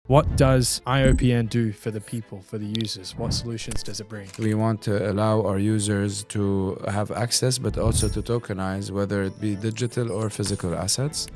What does IOPn do for the people, for the users? What solutions does it bring? We want to allow our users to have access, but also to tokenize, whether it be digital or physical assets.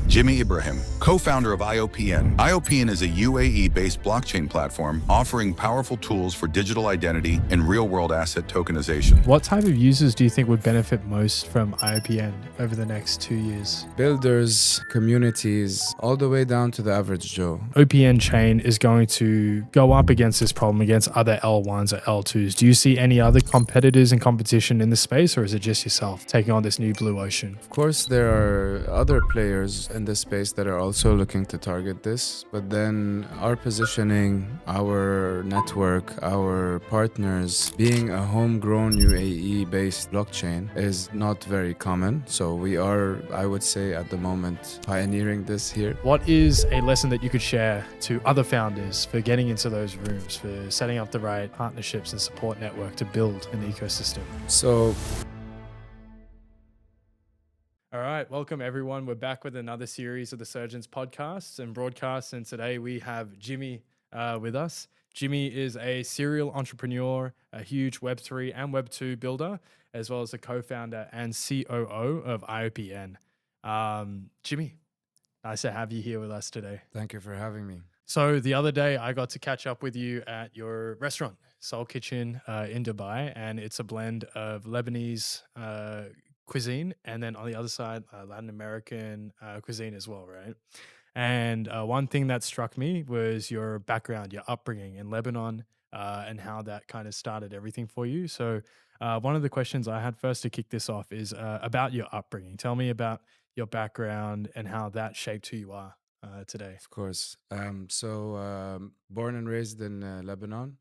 Jimi Ibrahim, co-founder of IOPn. IOPn is a UAE-based blockchain platform offering powerful tools for digital identity and real-world asset tokenization. What type of users do you think would benefit most from IOPn over the next 2 years? Builders, communities, all the way down to the average Joe. OPN chain is going to go up against this problem against other L1s or L2s. Do you see any other competitors in competition in the space, or is it just yourself taking on this new blue ocean? Of course, there are other players in this space that are also looking to target this, but then our positioning, our network, our partners, being a homegrown UAE-based blockchain is not very common. So we are, I would say at the moment, pioneering this here. What is a lesson that you could share to other founders for getting into those rooms, for setting up the right partnerships and support network to build an ecosystem? So all right, welcome everyone. We're back with another series of the Surgence podcasts and broadcasts, and today we have Jimi with us. Jimi is a serial entrepreneur, a huge Web3 and Web2 builder, as well as the co-founder and COO of IOPn. Jimi, nice to have you here with us today. thank you for having me. So the other day I got to catch up with you at your restaurant, Soul Kitchen in Dubai, and it's a blend of Lebanese cuisine and then on the other side Latin American cuisine as well, right? And one thing that struck me was your background, your upbringing in Lebanon, and how that kind of started everything for you. So one of the questions I had first to kick this off is about your upbringing. Tell me about your background and how that shaped who you are today. Of course. Born and raised in Lebanon,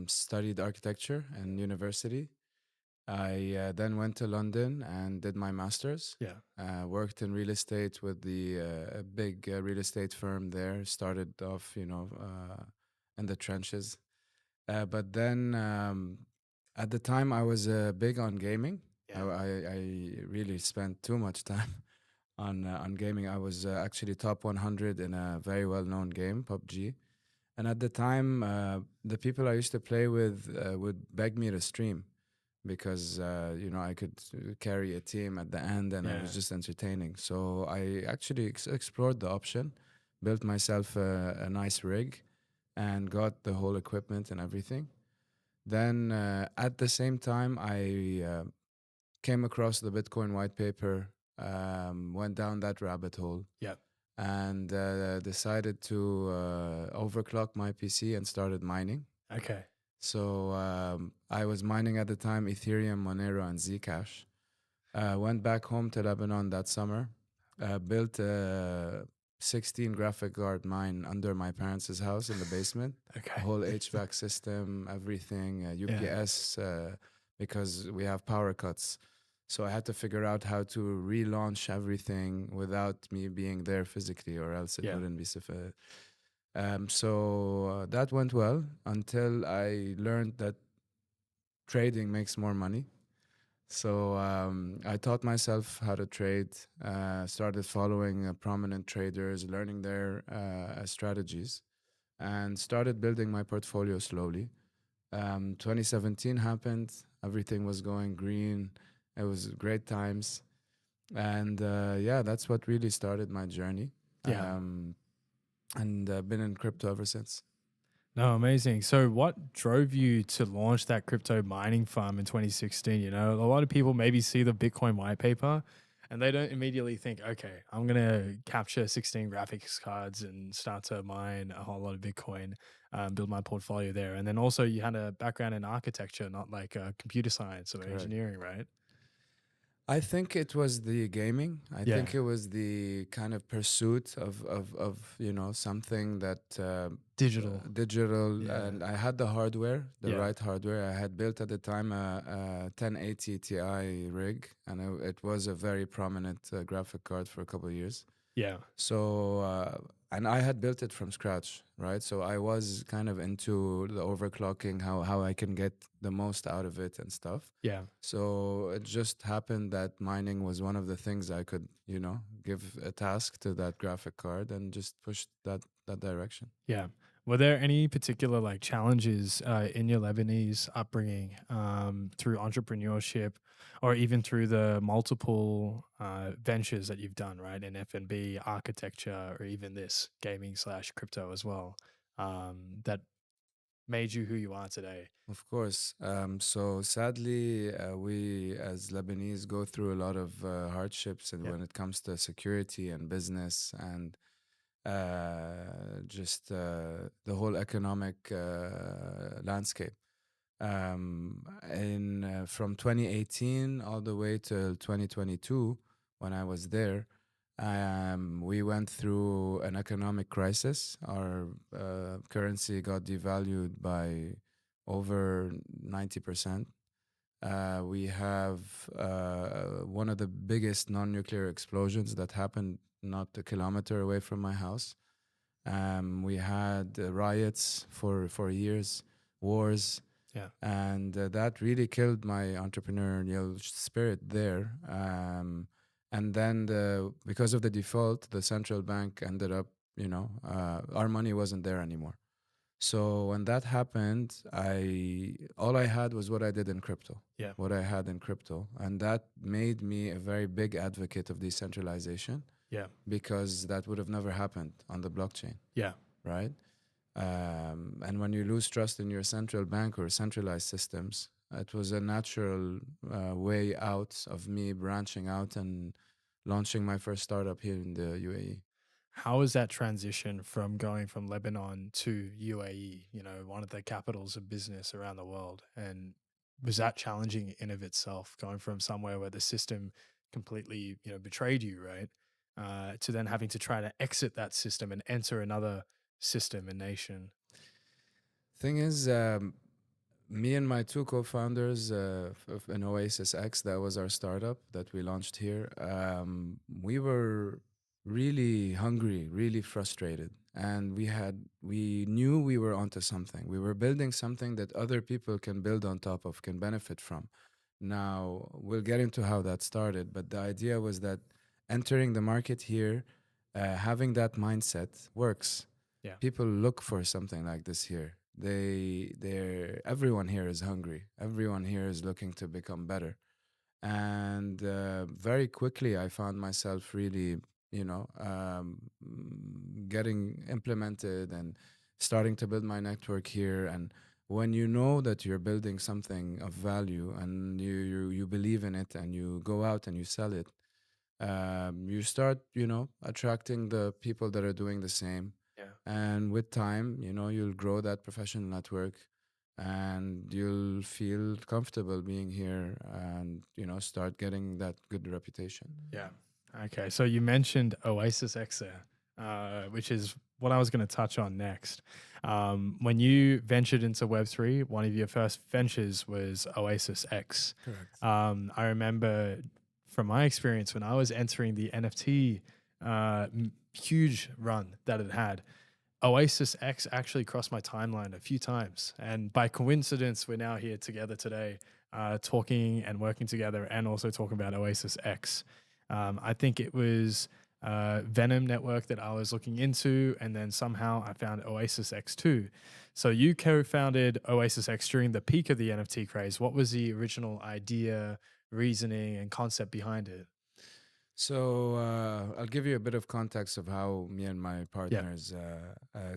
studied architecture in university. I then went to London and did my master's. Yeah. Worked in real estate with the a big real estate firm there. Started off, in the trenches. But then at the time, I was big on gaming. Yeah. I really spent too much time on gaming. I was actually top 100 in a very well-known game, PUBG. And at the time, the people I used to play with would beg me to stream because I could carry a team at the end, and it was just entertaining. So I actually explored the option, built myself a nice rig, and got the whole equipment and everything. Then at the same time, I came across the Bitcoin white paper, went down that rabbit hole, Yep. and decided to overclock my PC and started mining. Okay. So I was mining at the time Ethereum, Monero, and Zcash. Went back home to Lebanon that summer. Built a 16 graphic card mine under my parents' house in the basement. Okay. Whole HVAC system, everything, UPS, because we have power cuts. So I had to figure out how to relaunch everything without me being there physically, or else it wouldn't be sufficient. So that went well until I learned that trading makes more money. So I taught myself how to trade, started following prominent traders, learning their strategies, and started building my portfolio slowly. 2017 happened. Everything was going green. It was great times. And that's what really started my journey. Yeah. And been in crypto ever since. No, amazing. So what drove you to launch that crypto mining farm in 2016? A lot of people maybe see the Bitcoin white paper and they don't immediately think, okay, I'm going to capture 16 graphics cards and start to mine a whole lot of Bitcoin, build my portfolio there. And then also you had a background in architecture, not like computer science or engineering, right? I think it was the gaming. I think it was the kind of pursuit of something that digital, and I had the hardware, the right hardware. I had built at the time a 1080 Ti rig, and it was a very prominent graphic card for a couple of years. Yeah. So and I had built it from scratch, right? So I was kind of into the overclocking, how I can get the most out of it and stuff. Yeah. So it just happened that mining was one of the things I could, give a task to that graphic card and just push that that direction. Yeah. Were there any particular like challenges in your Lebanese upbringing through entrepreneurship, or even through the multiple ventures that you've done, right, in F&B, architecture, or even this gaming slash crypto as well, that made you who you are today? Of course. So sadly, we as Lebanese go through a lot of hardships, and Yeah. when it comes to security and business and just the whole economic landscape. In From 2018 all the way till 2022, when I was there, we went through an economic crisis. Our currency got devalued by over 90%. We have one of the biggest non-nuclear explosions that happened not a kilometer away from my house. We had riots for years, wars, Yeah. and that really killed my entrepreneurial spirit there. And then because of the default, the central bank ended up, our money wasn't there anymore. So when that happened, all I had was what I did in crypto. Yeah. What I had in crypto, and that made me a very big advocate of decentralization, Yeah. because that would have never happened on the blockchain, Yeah. right? And when you lose trust in your central bank or centralized systems, it was a natural way out of me branching out and launching my first startup here in the UAE. How was that transition from going from Lebanon to UAE, one of the capitals of business around the world? And was that challenging in of itself, going from somewhere where the system completely, betrayed you, right? To then having to try to exit that system and enter another system and nation. Thing is, me and my two co-founders in Oasis X, that was our startup that we launched here. We were really hungry, really frustrated, and we knew we were onto something. We were building something that other people can build on top of, can benefit from. Now we'll get into how that started, but the idea was that entering the market here, having that mindset works. Yeah. People look for something like this here. Everyone here is hungry. Everyone here is looking to become better. And very quickly, I found myself really, getting implemented and starting to build my network here. And when you know that you're building something of value and you believe in it and you go out and you sell it, you start, attracting the people that are doing the same. Yeah. And with time, you'll grow that professional network, and you'll feel comfortable being here, and start getting that good reputation. Yeah. Okay. So you mentioned Oasis X there, which is what I was going to touch on next. When you ventured into Web3, one of your first ventures was Oasis X. Correct. I remember from my experience when I was entering the NFT huge run that it had, Oasis X actually crossed my timeline a few times. And by coincidence, we're now here together today, talking and working together, and also talking about Oasis X. I think it was Venom Network that I was looking into, and then somehow I found Oasis X2. So you co-founded Oasis X during the peak of the NFT craze. What was the original idea, reasoning, and concept behind it? So I'll give you a bit of context of how me and my partners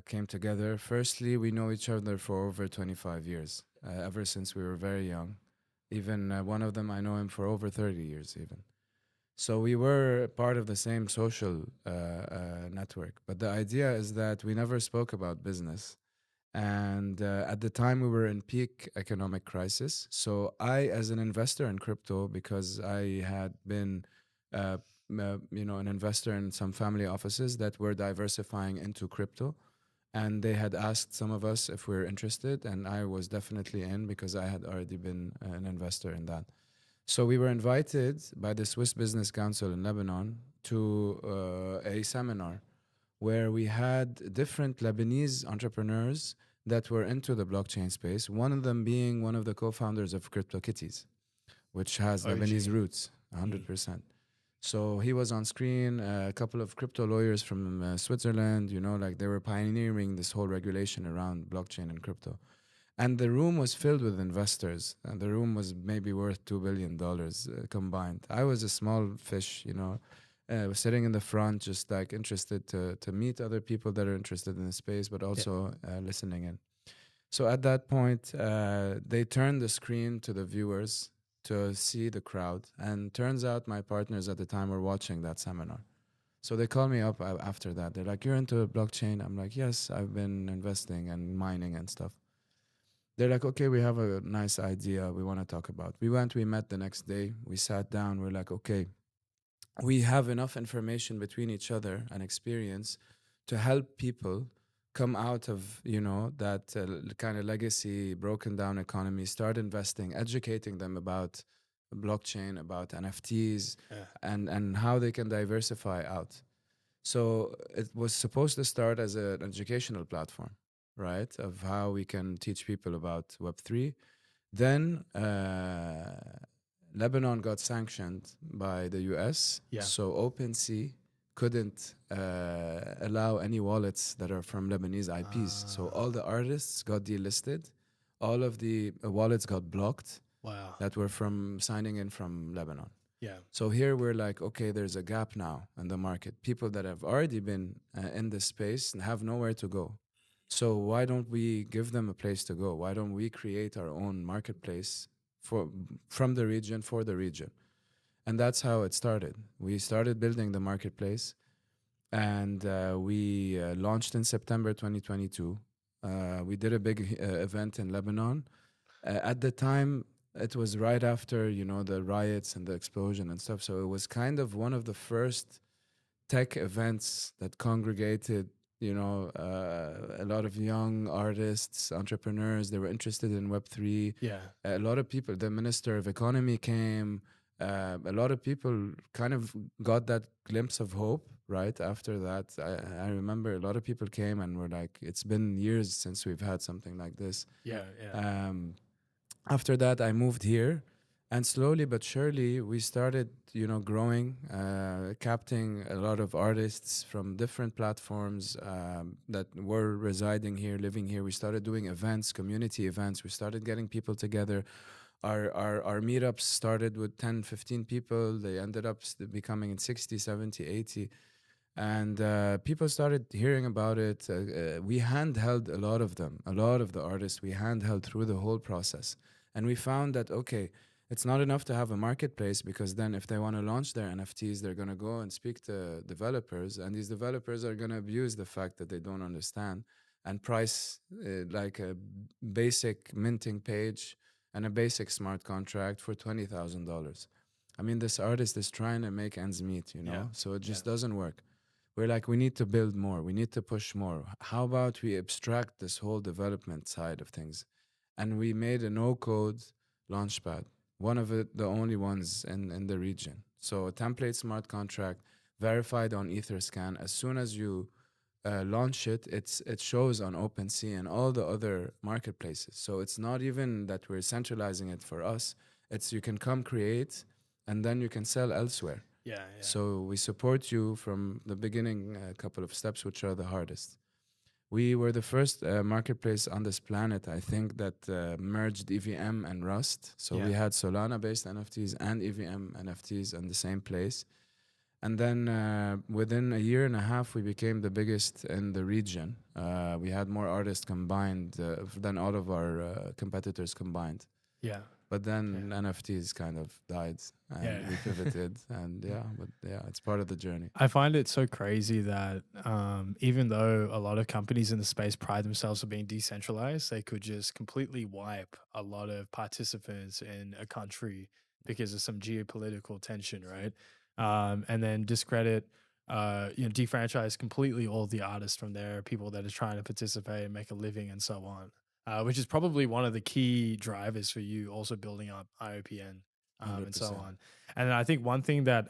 came together. Firstly, we know each other for over 25 years, ever since we were very young. Even one of them, I know him for over 30 years even. So we were part of the same social network. But the idea is that we never spoke about business. And at the time, we were in peak economic crisis. So I, as an investor in crypto, because I had been an investor in some family offices that were diversifying into crypto, and they had asked some of us if we were interested, and I was definitely in because I had already been an investor in that. So we were invited by the Swiss Business Council in Lebanon to a seminar where we had different Lebanese entrepreneurs that were into the blockchain space, one of them being one of the co-founders of CryptoKitties, which has OG. Lebanese roots, 100%. So he was on screen, a couple of crypto lawyers from Switzerland, you know, like they were pioneering this whole regulation around blockchain and crypto. And the room was filled with investors, and the room was maybe worth $2 billion combined. I was a small fish, you know, was sitting in the front, just like interested to meet other people that are interested in the space, but Yeah. also listening in. So at that point, they turned the screen to the viewers to see the crowd. And turns out my partners at the time were watching that seminar. So they called me up after that. They're like, "You're into blockchain?" I'm like, "Yes, I've been investing and mining and stuff." They're like, "Okay, we have a nice idea we want to talk about." We met the next day. We sat down. We're like, "Okay, we have enough information between each other and experience to help people come out of that kind of legacy broken down economy, start investing, educating them about blockchain, about NFTs, Yeah. and how they can diversify out." So it was supposed to start as an educational platform, right, of how we can teach people about Web3. Then Lebanon got sanctioned by the US, Yeah. so OpenSea couldn't allow any wallets that are from Lebanese IPs. So all the artists got delisted, all of the wallets got blocked Wow. that were from signing in from Lebanon. Yeah. So here we're like, okay, there's a gap now in the market. People that have already been in this space and have nowhere to go. So why don't we give them a place to go? Why don't we create our own marketplace from the region for the region? And that's how it started. We started building the marketplace, and we launched in September 2022. We did a big event in Lebanon. At the time, it was right after the riots and the explosion and stuff. So it was kind of one of the first tech events that congregated a lot of young artists, entrepreneurs. They were interested in Web3. Yeah. A lot of people, the Minister of Economy came. A lot of people kind of got that glimpse of hope right after that. I remember a lot of people came and were like, "It's been years since we've had something like this." Yeah. Yeah. After that, I moved here, and slowly but surely we started growing, capturing a lot of artists from different platforms that were residing here, living here. We started doing events, community events. We started getting people together. Our meetups started with 10, 15 people. They ended up becoming 60, 70, 80. And people started hearing about it. We handheld a lot of them, a lot of the artists. We handheld through the whole process. And we found that, okay, it's not enough to have a marketplace, because then if they want to launch their NFTs, they're going to go and speak to developers. And these developers are going to abuse the fact that they don't understand and price like a basic minting page and a basic smart contract for $20,000. I mean, this artist is trying to make ends meet, Yeah. so it just Yeah. doesn't work. We're like, we need to build more. We need to push more. How about we abstract this whole development side of things? And we made a no-code launchpad, one of the only ones in the region. So a template smart contract verified on Etherscan. As soon as you launch it, it shows on OpenSea and all the other marketplaces. So it's not even that we're centralizing it for us. It's you can come create, and then you can sell elsewhere. Yeah. Yeah. So we support you from the beginning, a couple of steps, which are the hardest. We were the first marketplace on this planet, I think, that merged EVM and Rust. So we Yeah. had Solana-based NFTs and EVM NFTs in the same place. And then within a year and a half, we became the biggest in the region. We had more artists combined than all of our competitors combined. Yeah. But then NFTs kind of died, and Yeah. we pivoted, and it's part of the journey. I find it so crazy that even though a lot of companies in the space pride themselves on being decentralized, they could just completely wipe a lot of participants in a country because of some geopolitical tension, right? And then discredit, defranchise completely all the artists from there, people that are trying to participate and make a living and so on. Which is probably one of the key drivers for you also building up IOPn and so 100%. on. And I think one thing that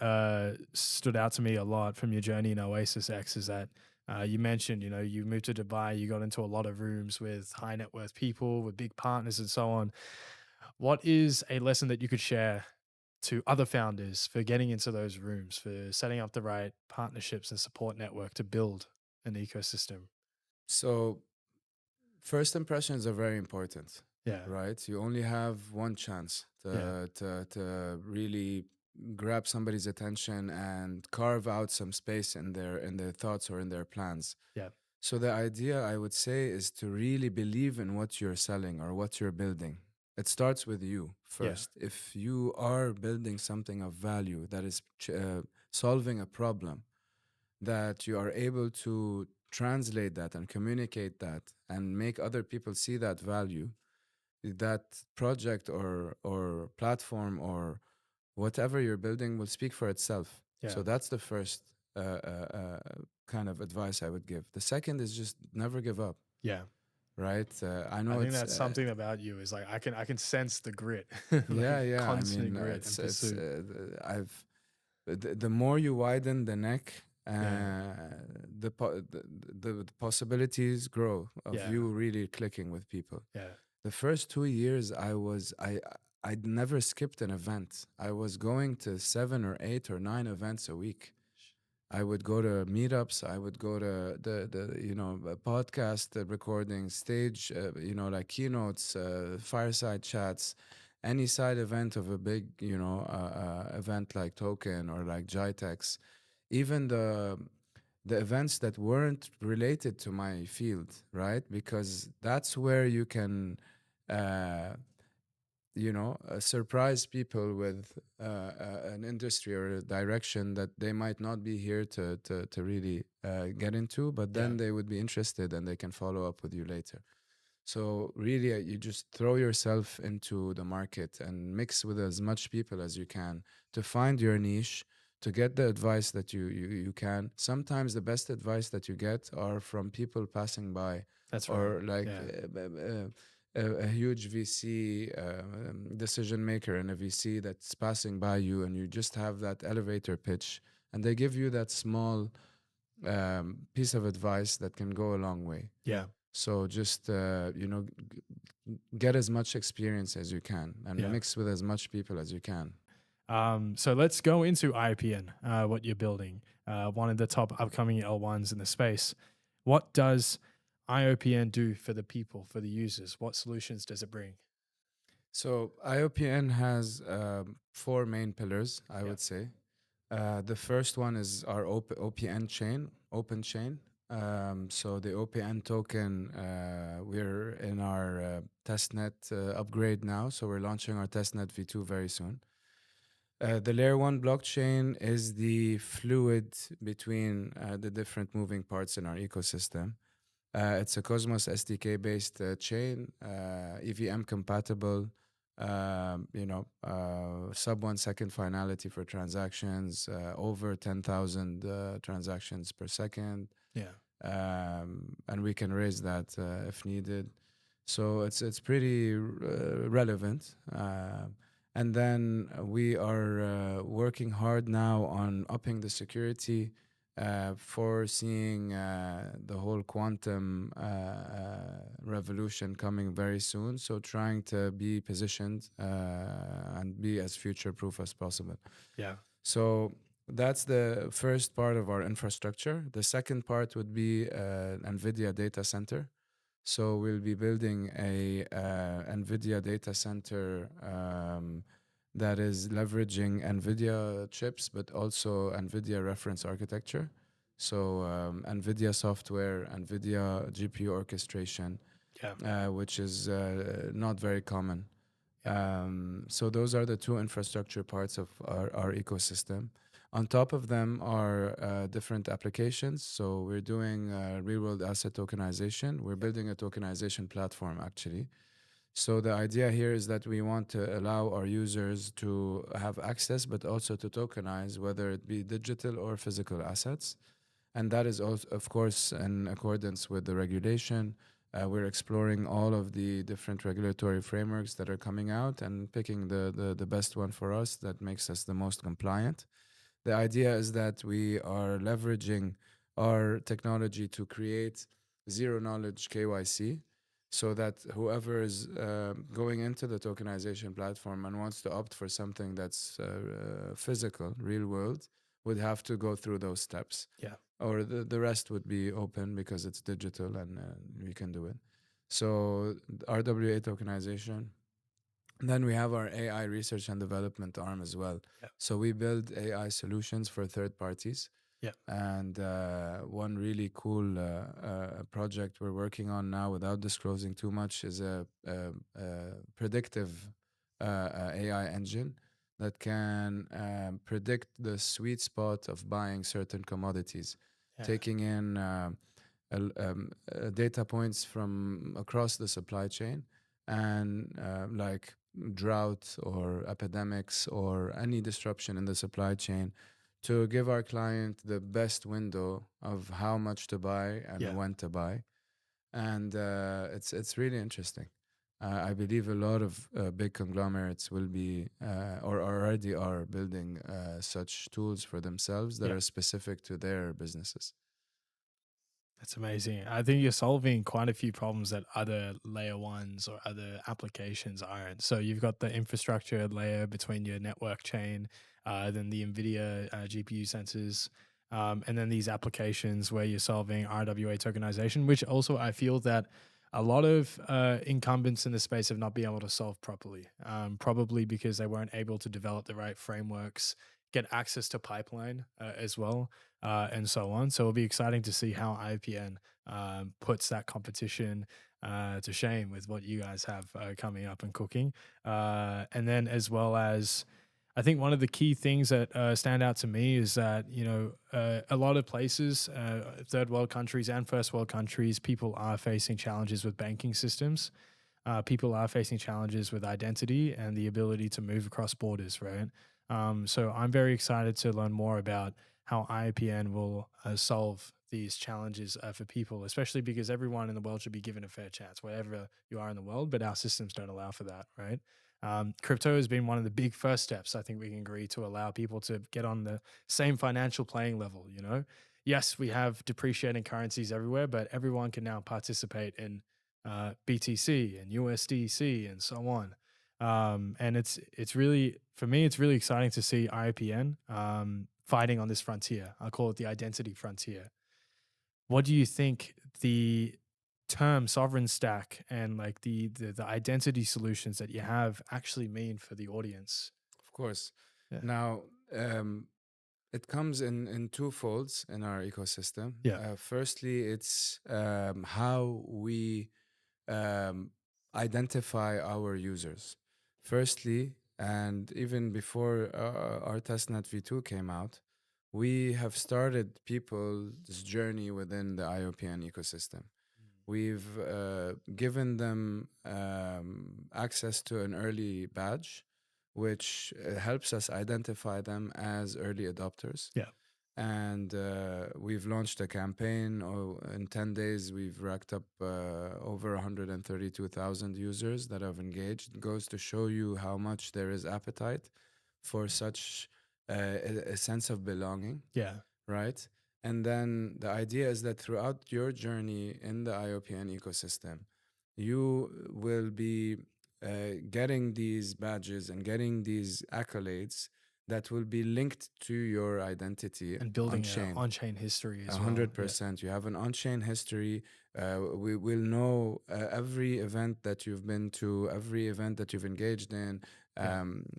stood out to me a lot from your journey in Oasis X is that you mentioned, you moved to Dubai, you got into a lot of rooms with high net worth people, with big partners and so on. What is a lesson that you could share to other founders for getting into those rooms, for setting up the right partnerships and support network to build an ecosystem? So first impressions are very important, Yeah. right? You only have one chance Yeah. to really grab somebody's attention and carve out some space in their thoughts or in their plans. Yeah. So the idea I would say is to really believe in what you're selling or what you're building. It starts with you Yeah. first. If you are building something of value that is solving a problem, that you are able to translate that and communicate that and make other people see that value, that project or platform or whatever you're building will speak for itself. Yeah. So that's the first kind of advice I would give. The second is just never give up, Yeah. right? I I know think it's that's something about you is like I can sense the grit, yeah, like yeah. I constant mean, grit and it's pursuit. I've the more you widen the neck, Yeah. the possibilities grow of Yeah. you really clicking with people. Yeah. The first 2 years, I'd never skipped an event. I was going to 7 or 8 or 9 events a week. I would go to meetups. I would go to the podcast recordings, stage, like keynotes, fireside chats, any side event of a big, event like Token or like Jitex, even the events that weren't related to my field, right? Because that's where you can uh, surprise people with an industry or a direction that they might not be here to really get into, but Yeah. then they would be interested and they can follow up with you later. So really, you just throw yourself into the market and mix with as much people as you can to find your niche, to get the advice that you can. Sometimes the best advice that you get are from people passing by, That's right. or like Yeah. a huge VC decision maker in a VC that's passing by you, and you just have that elevator pitch, and they give you that small piece of advice that can go a long way. Yeah. So just get as much experience as you can and Yeah. mix with as much people as you can. So let's go into IOPn, what you're building, one of the top upcoming L1s in the space. What does IOPn do for the people, for the users? What solutions does it bring? So IOPN has 4 main pillars, I Yeah. would say. The first one is our OPN chain, open chain. So the OPN token, we're in our testnet upgrade now. So we're launching our testnet v2 very soon. The layer 1 blockchain is the fluid between the different moving parts in our ecosystem. It's a Cosmos SDK based chain, EVM compatible, sub 1 second finality for transactions, over 10,000 transactions per second. Yeah. And we can raise that if needed. So it's pretty relevant. And then we are working hard now on upping the security, foreseeing the whole quantum revolution coming very soon. So trying to be positioned and be as future proof as possible. Yeah. So that's the first part of our infrastructure. The second part would be NVIDIA data center. So we'll be building a NVIDIA data center that is leveraging NVIDIA chips, but also NVIDIA reference architecture. So NVIDIA software, NVIDIA GPU orchestration, Yeah. which is not very common. Yeah. So those are the 2 infrastructure parts of our ecosystem. On top of them are different applications. So we're doing real-world asset tokenization. We're building a tokenization platform, actually. So the idea here is that we want to allow our users to have access, but also to tokenize, whether it be digital or physical assets. And that is also, of course, in accordance with the regulation. We're exploring all of the different regulatory frameworks that are coming out and picking the best one for us that makes us the most compliant. The idea is that we are leveraging our technology to create zero knowledge KYC. so that whoever is going into the tokenization platform and wants to opt for something that's physical, real world, would have to go through those steps. Yeah. Or the rest would be open because it's digital and we can do it. So RWA tokenization. Then we have our AI research and development arm as well. Yeah. So we build AI solutions for third parties. Yeah. And one really cool project we're working on now, without disclosing too much, is a predictive AI engine that can predict the sweet spot of buying certain commodities, Yeah. taking in data points from across the supply chain, and like drought or epidemics or any disruption in the supply chain, to give our client the best window of how much to buy and Yeah. when to buy. And it's really interesting. I believe a lot of big conglomerates will be or already are building such tools for themselves that Yeah. are specific to their businesses. That's amazing. I think you're solving quite a few problems that other layer ones or other applications aren't. So you've got the infrastructure layer between your network chain, then the NVIDIA GPU sensors, and then these applications where you're solving RWA tokenization, which also I feel that a lot of incumbents in the space have not been able to solve properly, probably because they weren't able to develop the right frameworks, get access to pipeline as well, and so on. So it'll be exciting to see how IOPn puts that competition to shame with what you guys have coming up and cooking. And then as well as, I think one of the key things that stand out to me is that, a lot of places, third world countries and first world countries, people are facing challenges with banking systems. People are facing challenges with identity and the ability to move across borders, right? So I'm very excited to learn more about how IOPN will solve these challenges for people, especially because everyone in the world should be given a fair chance, wherever you are in the world, but our systems don't allow for that, right? Crypto has been one of the big first steps, I think we can agree, to allow people to get on the same financial playing level, Yes, we have depreciating currencies everywhere, but everyone can now participate in BTC and USDC and so on. And it's really, for me, it's really exciting to see IOPN fighting on this frontier. I'll call it the identity frontier. What do you think the term sovereign stack and like the identity solutions that you have actually mean for the audience? Of course. Yeah. Now, it comes in two folds in our ecosystem. Yeah. Firstly, it's how we identify our users. Firstly, and even before our testnet v2 came out, we have started people's journey within the IOPN ecosystem. We've given them access to an early badge, which helps us identify them as early adopters. Yeah. And we've launched a campaign. In 10 days, we've racked up over 132,000 users that have engaged. It goes to show you how much there is appetite for such a sense of belonging. Yeah. Right? And then the idea is that throughout your journey in the IOPN ecosystem, you will be getting these badges and getting these accolades that will be linked to your identity And building an on-chain. on-chain history as well. 100%. You have an on-chain history. We will know every event that you've been to, every event that you've engaged in,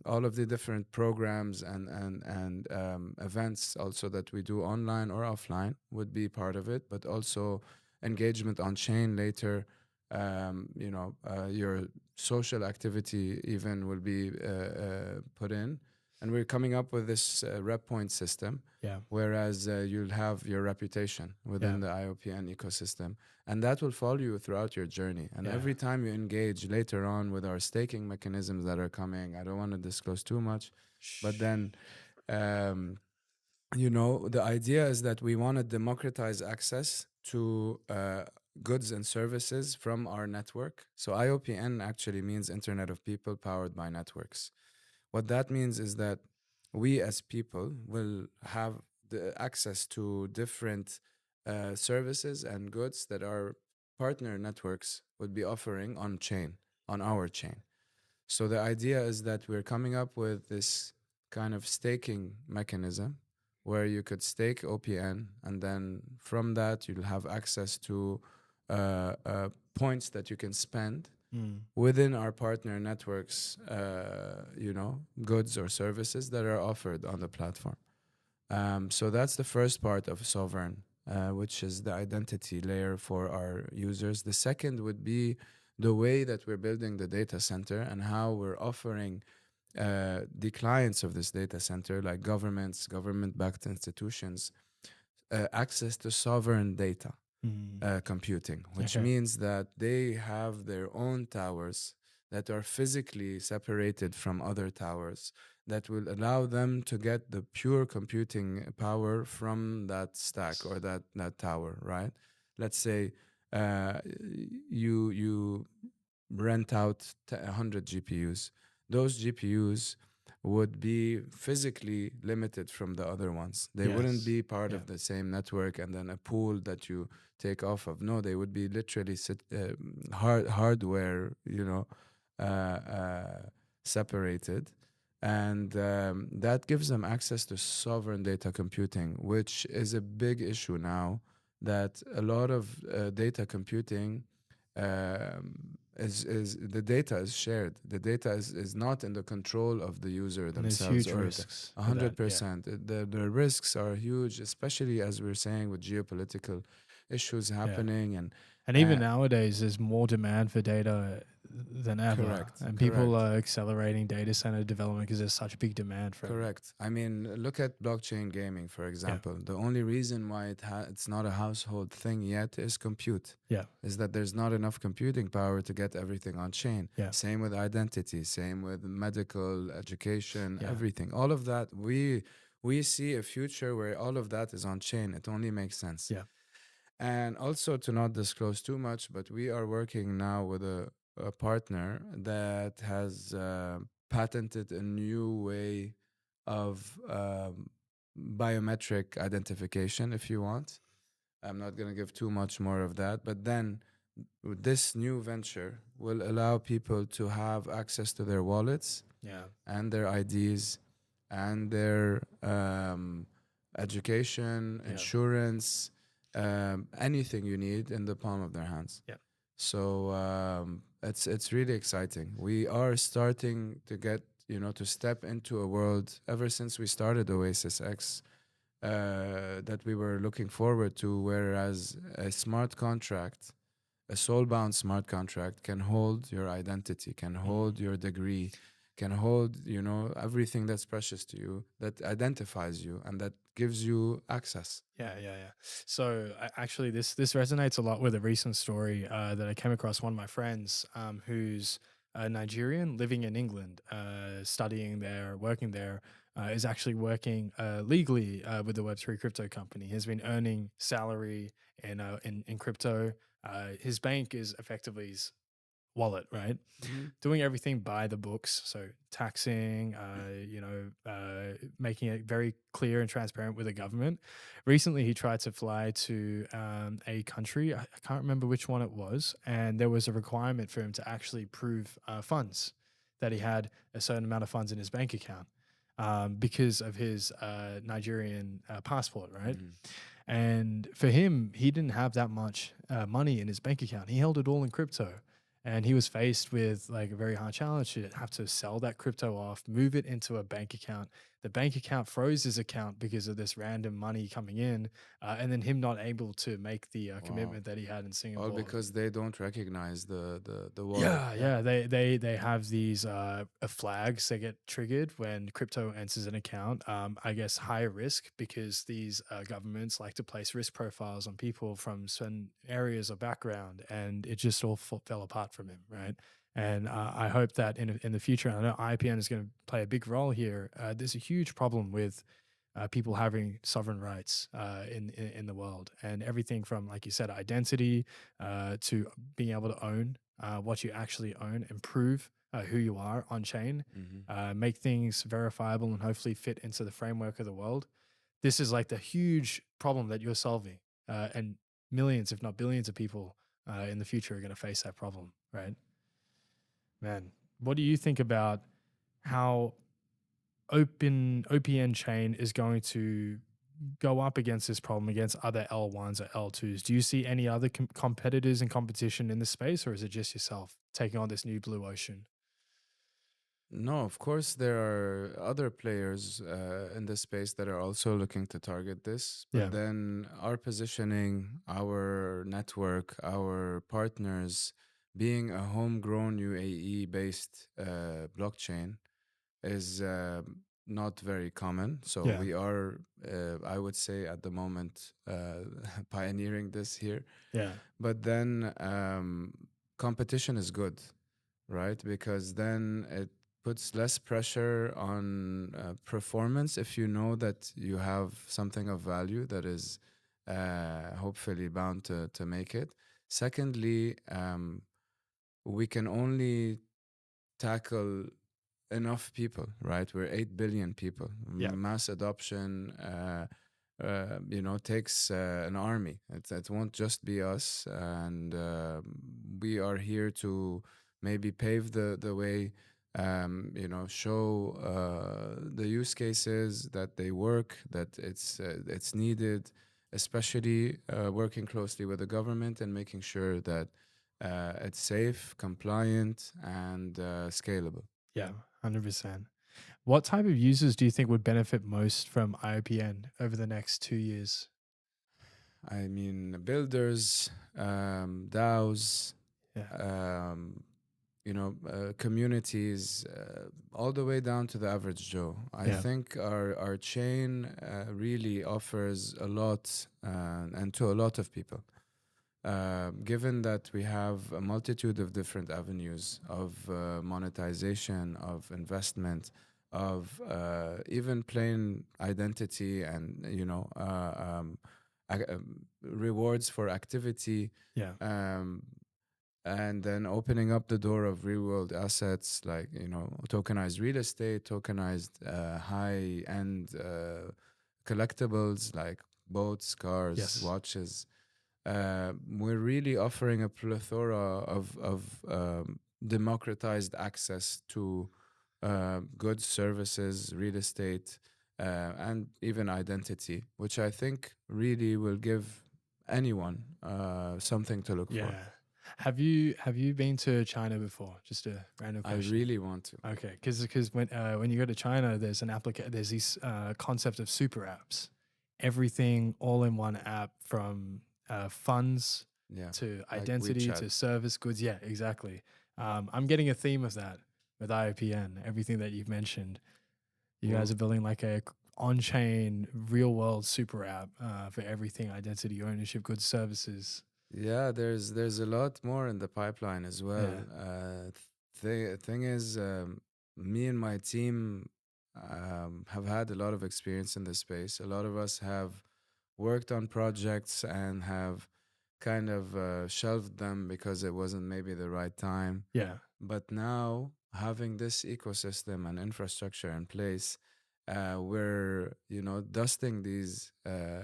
all of the different programs and events also that we do online or offline would be part of it, but also engagement on chain later. Your social activity even will be put in. And we're coming up with this rep point system, whereas you'll have your reputation within the IOPN ecosystem, and that will follow you throughout your journey. And every time you engage later on with our staking mechanisms that are coming, I don't want to disclose too much, but then, the idea is that we want to democratize access to goods and services from our network. So IOPN actually means Internet of People powered by networks. What that means is that we as people will have the access to different services and goods that are partner networks would be offering on chain, on our chain. So the idea is that we're coming up with this kind of staking mechanism where you could stake OPN, and then from that you'll have access to points that you can spend Mm. within our partner networks, goods or services that are offered on the platform. So that's the first part of sovereign, which is the identity layer for our users. The second would be the way that we're building the data center and how we're offering the clients of this data center, like governments, government-backed institutions, access to sovereign data computing, which Okay. means that they have their own towers that are physically separated from other towers that will allow them to get the pure computing power from that stack or that tower, right? Let's say you rent out 100 GPUs. Those GPUs would be physically limited from the other ones. They wouldn't Yes. be part Yeah. of the same network and then a pool that you take off of. No, they would be literally hardware, separated. And that gives them access to sovereign data computing, which is a big issue now, that a lot of data computing is the data is shared. The data is not in the control of the user And there's themselves, huge or risks a with that. Yeah. 100%. The risks are huge, especially as we're saying with geopolitical issues happening And even nowadays, there's more demand for data than ever. Correct, And people correct. are accelerating data center development because there's such big demand for it. Correct. I mean, look at blockchain gaming, for example. The only reason why it's not a household thing yet is compute. Yeah. Is that there's not enough computing power to get everything on chain. Yeah. Same with identity, same with medical, education, Yeah. everything. All of that, we see a future where all of that is on chain. It only makes sense. Yeah. And also, to not disclose too much, but we are working now with a partner that has patented a new way of biometric identification, if you want. I'm not going to give too much more of that, but then this new venture will allow people to have access to their wallets Yeah. and their IDs and their education, Yeah. insurance, anything you need in the palm of their hands. Yeah. So it's really exciting. We are starting to get to step into a world ever since we started Oasis X that we were looking forward to. Whereas a smart contract, a soul-bound smart contract, can hold your identity, can hold your degree, can hold everything that's precious to you, that identifies you and that gives you access. Yeah. So actually, this resonates a lot with a recent story that I came across. One of my friends who's a Nigerian living in England, studying there, working there, is actually working legally with the Web3 crypto company. Has been earning salary in crypto. His bank is effectively his wallet, right? Doing everything by the books, so taxing, making it very clear and transparent with the government. Recently, he tried to fly to a country, I can't remember which one it was, and there was a requirement for him to actually prove funds, that he had a certain amount of funds in his bank account because of his Nigerian passport, right? And for him, he didn't have that much money in his bank account. He held it all in crypto. And he was faced with like a very hard challenge to have to sell that crypto off, move it into a bank account. The bank account froze his account because of this random money coming in, and then him not able to make the commitment that he had in Singapore. All because they don't recognize the wallet. Yeah. They have these flags that get triggered when crypto enters an account. I guess high risk, because these governments like to place risk profiles on people from certain areas of background, and it just all fell apart from him, right? And I hope that in the future, I know IOPn is going to play a big role here. There's a huge problem with people having sovereign rights in the world, and everything from, like you said, identity to being able to own what you actually own, and prove who you are on chain, make things verifiable, and hopefully fit into the framework of the world. This is like the huge problem that you're solving, and millions, if not billions, of people in the future are going to face that problem, right? Man, what do you think about how OPN chain is going to go up against this problem against other L1s or L2s? Do you see any other competitors in competition in this space, or is it just yourself taking on this new blue ocean? No, of course, there are other players in this space that are also looking to target this. Yeah. But then our positioning, our network, our partners, being a homegrown UAE based blockchain is not very common. So Yeah. we are, I would say, at the moment, pioneering this here. Yeah. But then competition is good, right? Because then it puts less pressure on performance if you know that you have something of value that is hopefully bound to make it. Secondly, we can only tackle enough people, right? We're 8 billion people. Yeah. Mass adoption, takes an army. It won't just be us. And we are here to maybe pave the way, show the use cases that they work, that it's needed, especially working closely with the government and making sure that it's safe, compliant, and scalable. Yeah. 100%. What type of users do you think would benefit most from IOPN over the next 2 years? I mean, builders, DAOs, Yeah. communities, all the way down to the average Joe. I Yeah. think our chain really offers a lot and to a lot of people. Given that we have a multitude of different avenues of monetization, of investment, of even plain identity and rewards for activity, Yeah. and then opening up the door of real world assets like tokenized real estate, tokenized high end collectibles like boats, cars, Yes. watches. We're really offering a plethora of democratized access to goods, services, real estate, and even identity, which I think really will give anyone something to look for. Yeah. Have you been to China before? Just a random I question. really want to. Okay, because when you go to China, there's these concept of super apps, everything all in one app from funds Yeah, to like identity WeChat. to service goods. Yeah, exactly. I'm getting a theme of that with IOPN. Everything that you've mentioned, you guys Well, are building like a on-chain real world super app for everything identity, ownership, goods, services. yeah, there's a lot more in the pipeline as well. Yeah, Thing is, me and my team have had a lot of experience in this space. A lot of us have worked on projects and have kind of shelved them because it wasn't maybe the right time. yeah, But now, having this ecosystem and infrastructure in place, we're dusting these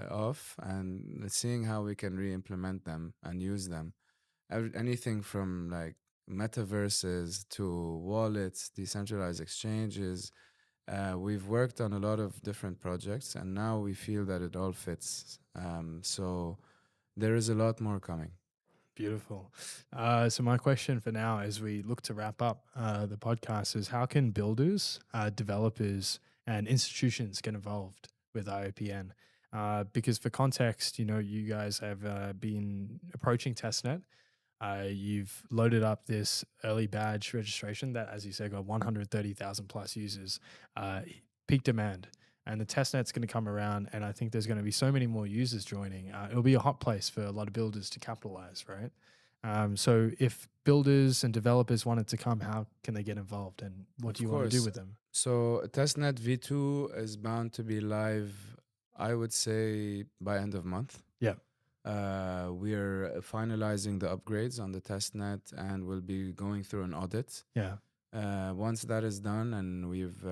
off and seeing how we can re-implement them and use them. Anything from like metaverses to wallets, decentralized exchanges. We've worked on a lot of different projects, and now we feel that it all fits. So there is a lot more coming. beautiful. So my question for now, as we look to wrap up the podcast, is how can builders, developers, and institutions get involved with IOPN? Because for context, you guys have been approaching testnet. You've loaded up this early badge registration that, as you said, got 130,000 plus users, peak demand. And the testnet's going to come around, and I think there's going to be so many more users joining. It'll be a hot place for a lot of builders to capitalize, right? So if builders and developers wanted to come, how can they get involved, and what Of do you want to do course. with them? So testnet V2 is bound to be live, I would say, by end of month. Yeah, We're finalizing the upgrades on the testnet and we'll be going through an audit. yeah, Once that is done and we've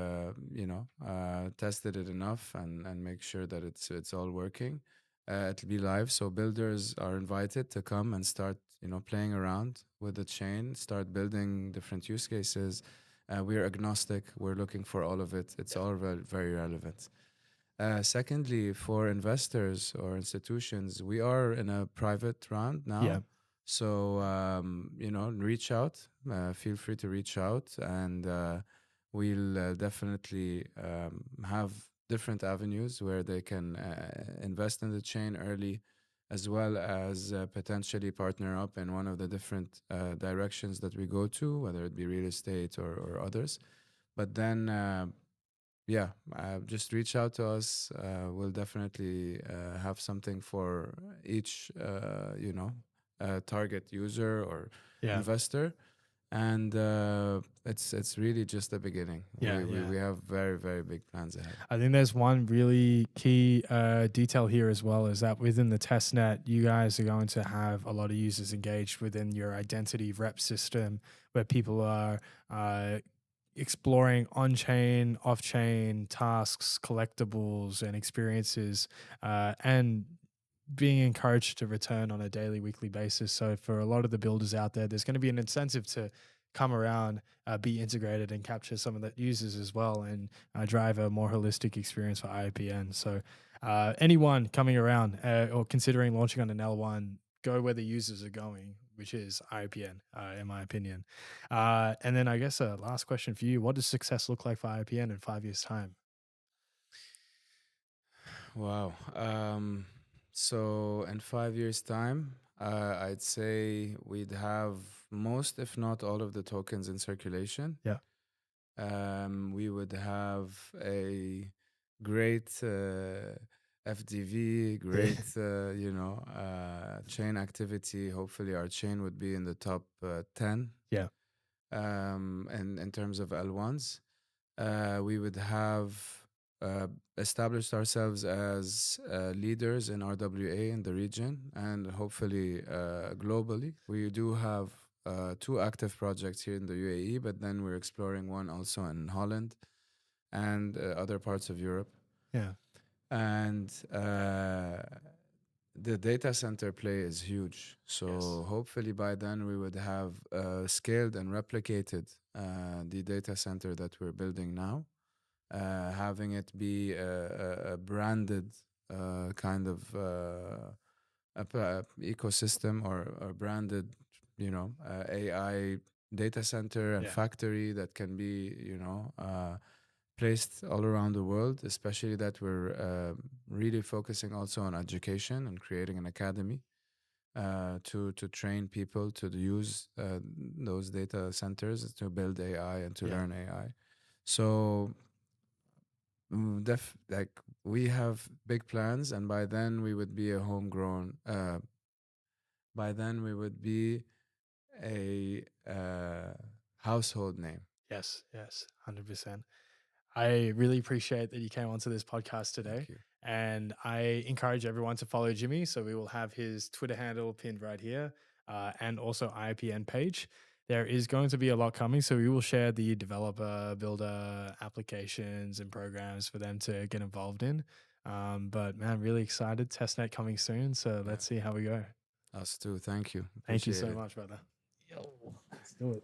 tested it enough and make sure that it's all working, it'll be live. So builders are invited to come and start playing around with the chain, start building different use cases. We're agnostic. We're looking for all of it. It's all very, very relevant. Secondly, for investors or institutions, we are in a private round Yeah. now. So, reach out. Feel free to reach out, and we'll definitely have different avenues where they can invest in the chain early, as well as potentially partner up in one of the different directions that we go to, whether it be real estate or others. But then, yeah, just reach out to us. We'll definitely have something for each, target user or Yeah. investor. And it's really just the beginning. Yeah. We have very, very big plans ahead. I think there's one really key detail here as well, is that within the testnet, you guys are going to have a lot of users engaged within your identity rep system, where people are exploring on-chain, off-chain tasks, collectibles, and experiences, and being encouraged to return on a daily, weekly basis. So for a lot of the builders out there, there's going to be an incentive to come around, be integrated, and capture some of the users as well, and drive a more holistic experience for IOPn. So anyone coming around or considering launching on an L1, go where the users are going, which is IOPn, in my opinion. And then I guess a last question for you: what does success look like for IOPn in 5 years' time? Wow. So in 5 years' time, I'd say we'd have most, if not all, of the tokens in circulation. Yeah. We would have a great FDV, great chain activity. Hopefully, our chain would be in the top 10. Yeah. And in terms of L1s, we would have established ourselves as leaders in RWA in the region, and hopefully globally. We do have 2 active projects here in the UAE, but then we're exploring one also in Holland and other parts of Europe. Yeah. And the data center play is huge. So Yes. hopefully by then we would have scaled and replicated the data center that we're building now, having it be a branded kind of ecosystem, or a branded, AI data center and Yeah. factory that can be, placed all around the world, especially that we're really focusing also on education and creating an academy to train people to use those data centers to build AI and to Yeah. learn AI. So like we have big plans, and by then we would be a homegrown. By then we would be a household name. Yes. Yes. 100%. I really appreciate that you came onto this podcast today. Thank you. And I encourage everyone to follow Jimi. So we will have his Twitter handle pinned right here, and also IOPN page. There is going to be a lot coming. So we will share the developer, builder applications and programs for them to get involved in. But man, really excited. Testnet coming soon. So let's see how we go. Us too. Thank you. Thank you Appreciate so it. much, brother. Yo, let's do it.